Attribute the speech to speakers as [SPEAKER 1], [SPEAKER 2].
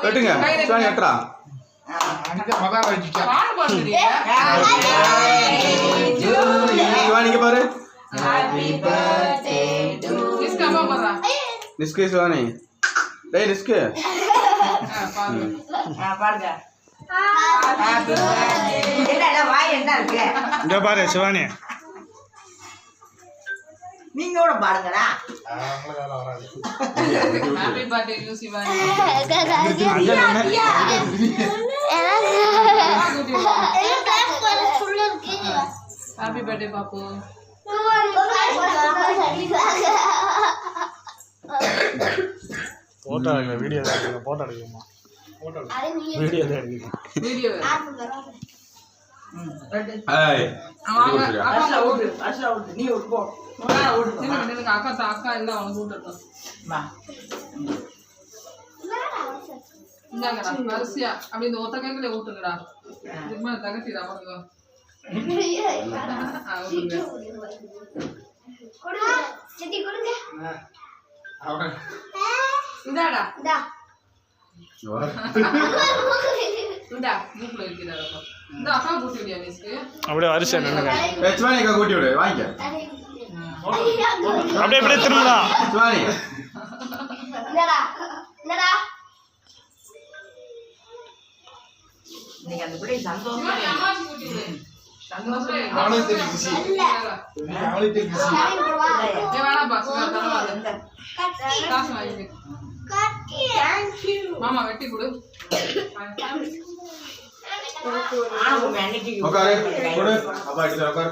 [SPEAKER 1] வெட்டுங்க சிவானி வெட்டுறா சிவானிக்கு பாரு நிஸ்கு சிவானி டேய் நிஸ்கு
[SPEAKER 2] இங்க பாரு சிவானி
[SPEAKER 3] நீங்க கூட பாருங்கடா
[SPEAKER 4] happy birthday to Shivani happy birthday Pappu
[SPEAKER 2] photo எடுக்க வீடியோ எடுக்க போட்டோ எடுக்கமா வீடியோ எடுக்க
[SPEAKER 4] வீடியோ
[SPEAKER 1] ஏய்
[SPEAKER 3] நீ விட்டு போ
[SPEAKER 4] அக்கா இல்ல அவனுக்கு கூட்டட்டும் இந்தாங்கடா வரிசையா அப்படி இந்த ஒத்த கைக்குள்ள ஊட்டுங்கடா இதுக்கு மேல தகட்டிடா பாருங்க இந்தாடா இந்தா மூக்குல வைக்கிறாரப்பா இந்த அக்கா கூட்டி விடியா மிஸ்க்கு
[SPEAKER 2] அப்படியே வரிசை நின்னுங்க
[SPEAKER 1] சிவானிக்கா கூட்டி விடு வாங்கிக்க
[SPEAKER 2] அப்படியே அப்படியே திரும்பலாம்
[SPEAKER 1] சிவானி
[SPEAKER 3] இன்னைக்கு அந்த பிள்ளை சந்தோஷம்
[SPEAKER 4] அம்மாச்சி கூட்டி விடு சந்தோஷம் வேணாப்பா பரவாயில்ல காசு வாங்கிக்க மாமா வெட்டி கொடு
[SPEAKER 3] அன்னைக்கு
[SPEAKER 1] உட்காரு கொடு அப்பா எடுத்து உட்காரு